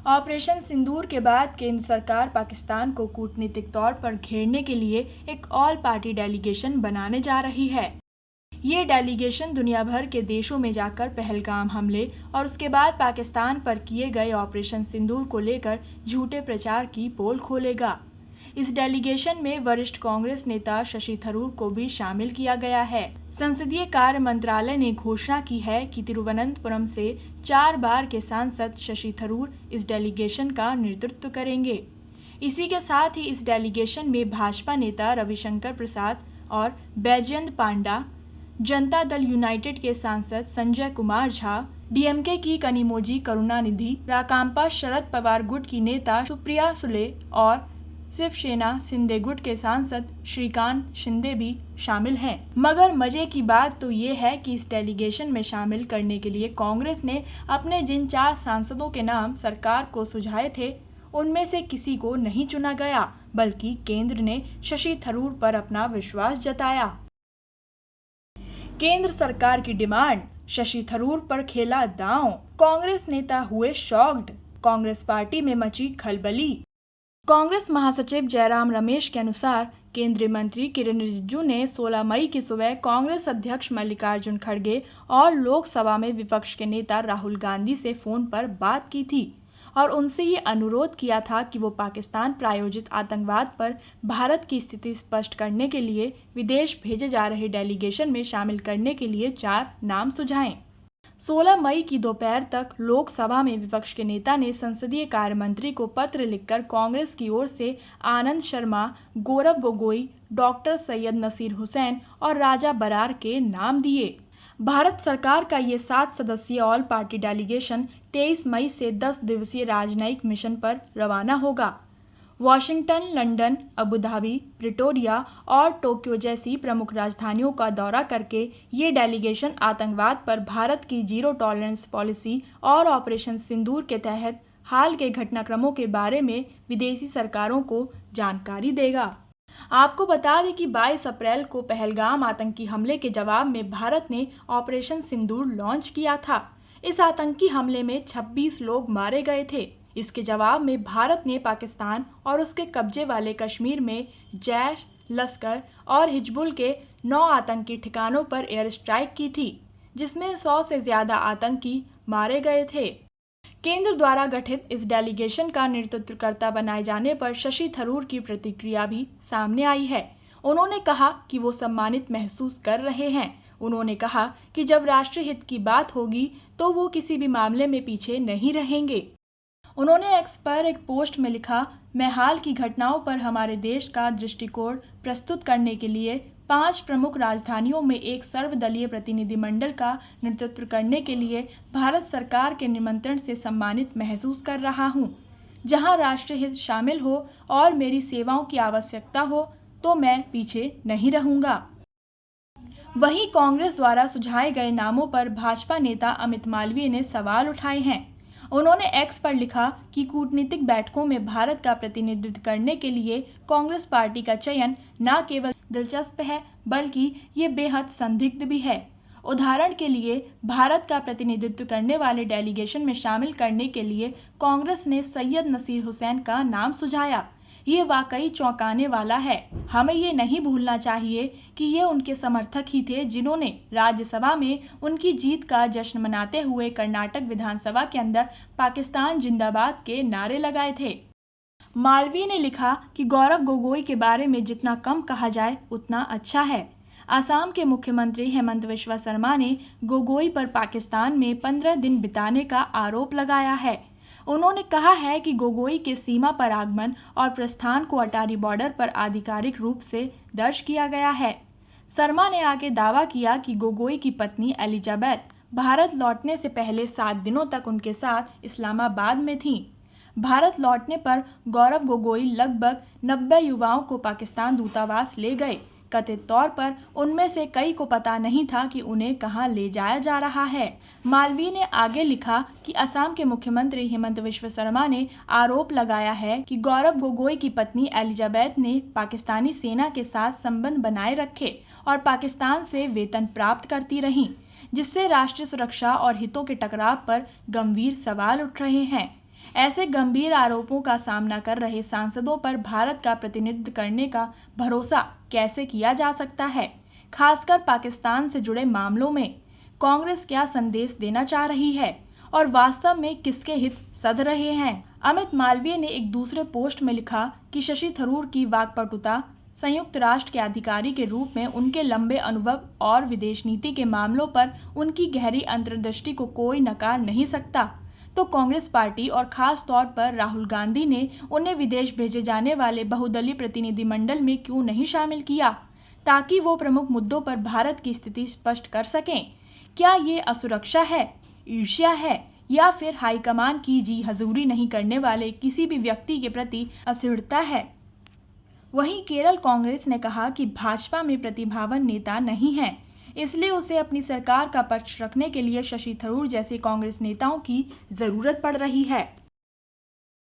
Operation सिंदूर के बाद केंद्र सरकार पाकिस्तान को कूटनीतिक तौर पर घेरने के लिए एक ऑल पार्टी डेलीगेशन बनाने जा रही है। ये डेलीगेशन दुनिया भर के देशों में जाकर पहलगाम हमले और उसके बाद पाकिस्तान पर किए गए ऑपरेशन सिंदूर को लेकर झूठे प्रचार की पोल खोलेगा। इस डेलीगेशन में वरिष्ठ कांग्रेस नेता शशि थरूर को भी शामिल किया गया है। संसदीय कार्य मंत्रालय ने घोषणा की है कि तिरुवनंतपुरम से 4 बार के सांसद शशि थरूर इस डेलीगेशन का नेतृत्व करेंगे। इसी के साथ ही इस डेलीगेशन में भाजपा नेता रविशंकर प्रसाद और बैजयंत पांडा, जनता दल यूनाइटेड के सांसद संजय कुमार झा, डीएमके की कनिमोझी करुणानिधि, राकांपा शरद पवार गुट की नेता सुप्रिया सुले और शिवसेना शिंदे गुट के सांसद श्रीकांत शिंदे भी शामिल हैं। मगर मजे की बात तो ये है कि इस डेलीगेशन में शामिल करने के लिए कांग्रेस ने अपने जिन 4 सांसदों के नाम सरकार को सुझाए थे, उनमें से किसी को नहीं चुना गया, बल्कि केंद्र ने शशि थरूर पर अपना विश्वास जताया। केंद्र सरकार की डिमांड, शशि थरूर पर खेला दांव, कांग्रेस नेता हुए शॉक्ड, कांग्रेस पार्टी में मची खलबली। कांग्रेस महासचिव जयराम रमेश के अनुसार केंद्रीय मंत्री किरेन रिजिजू ने 16 मई की सुबह कांग्रेस अध्यक्ष मल्लिकार्जुन खड़गे और लोकसभा में विपक्ष के नेता राहुल गांधी से फोन पर बात की थी और उनसे ये अनुरोध किया था कि वो पाकिस्तान प्रायोजित आतंकवाद पर भारत की स्थिति स्पष्ट करने के लिए विदेश भेजे जा रहे डेलीगेशन में शामिल करने के लिए 4 नाम सुझाएं। 16 मई की दोपहर तक लोकसभा में विपक्ष के नेता ने संसदीय कार्य मंत्री को पत्र लिखकर कांग्रेस की ओर से आनंद शर्मा, गौरव गोगोई, डॉक्टर सैयद नसीर हुसैन और राजा बरार के नाम दिए। भारत सरकार का ये 7 सदस्यीय ऑल पार्टी डेलीगेशन 23 मई से 10 दिवसीय राजनयिक मिशन पर रवाना होगा। Washington, London, Abu Dhabi, Pretoria और टोक्यो जैसी प्रमुख राजधानियों का दौरा करके ये डेलीगेशन आतंकवाद पर भारत की जीरो टॉलरेंस पॉलिसी और ऑपरेशन सिंदूर के तहत हाल के घटनाक्रमों के बारे में विदेशी सरकारों को जानकारी देगा। आपको बता दें कि 22 अप्रैल को पहलगाम आतंकी हमले के जवाब में भारत ने ऑपरेशन सिंदूर लॉन्च किया था। इस आतंकी हमले में 26 लोग मारे गए थे। इसके जवाब में भारत ने पाकिस्तान और उसके कब्जे वाले कश्मीर में जैश, लश्कर और हिजबुल के 9 आतंकी ठिकानों पर एयर स्ट्राइक की थी, जिसमें 100 से ज़्यादा आतंकी मारे गए थे। केंद्र द्वारा गठित इस डेलीगेशन का नेतृत्वकर्ता बनाए जाने पर शशि थरूर की प्रतिक्रिया भी सामने आई है। उन्होंने कहा कि वो सम्मानित महसूस कर रहे हैं। उन्होंने कहा कि जब राष्ट्रीय हित की बात होगी तो वो किसी भी मामले में पीछे नहीं रहेंगे। उन्होंने एक्स पर एक पोस्ट में लिखा, मैं हाल की घटनाओं पर हमारे देश का दृष्टिकोण प्रस्तुत करने के लिए 5 प्रमुख राजधानियों में एक सर्वदलीय प्रतिनिधिमंडल का नेतृत्व करने के लिए भारत सरकार के निमंत्रण से सम्मानित महसूस कर रहा हूं। जहां राष्ट्रीय हित शामिल हो और मेरी सेवाओं की आवश्यकता हो तो मैं पीछे नहीं रहूंगा। वहीं कांग्रेस द्वारा सुझाए गए नामों पर भाजपा नेता अमित मालवीय ने सवाल उठाए हैं। उन्होंने एक्स पर लिखा कि कूटनीतिक बैठकों में भारत का प्रतिनिधित्व करने के लिए कांग्रेस पार्टी का चयन न केवल दिलचस्प है, बल्कि ये बेहद संदिग्ध भी है। उदाहरण के लिए भारत का प्रतिनिधित्व करने वाले डेलीगेशन में शामिल करने के लिए कांग्रेस ने सैयद नसीर हुसैन का नाम सुझाया। ये वाकई चौंकाने वाला है। हमें ये नहीं भूलना चाहिए कि ये उनके समर्थक ही थे जिन्होंने राज्यसभा में उनकी जीत का जश्न मनाते हुए कर्नाटक विधानसभा के अंदर पाकिस्तान जिंदाबाद के नारे लगाए थे। मालवीय ने लिखा कि गौरव गोगोई के बारे में जितना कम कहा जाए उतना अच्छा है। असम के मुख्यमंत्री हेमंत बिस्वा शर्मा ने गोगोई पर पाकिस्तान में 15 दिन बिताने का आरोप लगाया है। उन्होंने कहा है कि गोगोई के सीमा पर आगमन और प्रस्थान को अटारी बॉर्डर पर आधिकारिक रूप से दर्ज किया गया है। शर्मा ने आगे दावा किया कि गोगोई की पत्नी एलिजाबेथ भारत लौटने से पहले 7 दिनों तक उनके साथ इस्लामाबाद में थीं। भारत लौटने पर गौरव गोगोई लगभग 90 युवाओं को पाकिस्तान दूतावास ले गए। कथित तौर पर उनमें से कई को पता नहीं था कि उन्हें कहां ले जाया जा रहा है। मालवीय ने आगे लिखा कि असम के मुख्यमंत्री हेमंत बिस्वा शर्मा ने आरोप लगाया है कि गौरव गोगोई की पत्नी एलिजाबेथ ने पाकिस्तानी सेना के साथ संबंध बनाए रखे और पाकिस्तान से वेतन प्राप्त करती रहीं, जिससे राष्ट्रीय सुरक्षा और हितों के टकराव पर गंभीर सवाल उठ रहे हैं। ऐसे गंभीर आरोपों का सामना कर रहे सांसदों पर भारत का प्रतिनिधित्व करने का भरोसा कैसे किया जा सकता है? खासकर पाकिस्तान से जुड़े मामलों में कांग्रेस क्या संदेश देना चाह रही है और वास्तव में किसके हित सध रहे हैं? अमित मालवीय ने एक दूसरे पोस्ट में लिखा कि शशि थरूर की वाकपटुता संयुक्त राष्ट्र के अधिकारी के रूप में उनके लंबे अनुभव और विदेश नीति के मामलों पर उनकी गहरी अंतर्दृष्टि को कोई नकार नहीं सकता। तो कांग्रेस पार्टी और खास तौर पर राहुल गांधी ने उन्हें विदेश भेजे जाने वाले बहुदलीय प्रतिनिधिमंडल में क्यों नहीं शामिल किया, ताकि वो प्रमुख मुद्दों पर भारत की स्थिति स्पष्ट कर सकें? क्या ये असुरक्षा है, ईर्ष्या है, या फिर हाईकमान की जी हजूरी नहीं करने वाले किसी भी व्यक्ति के प्रति असुरता है? वहीं केरल कांग्रेस ने कहा कि भाजपा में प्रतिभावान नेता नहीं है, इसलिए उसे अपनी सरकार का पक्ष रखने के लिए शशि थरूर जैसे कांग्रेस नेताओं की जरूरत पड़ रही है।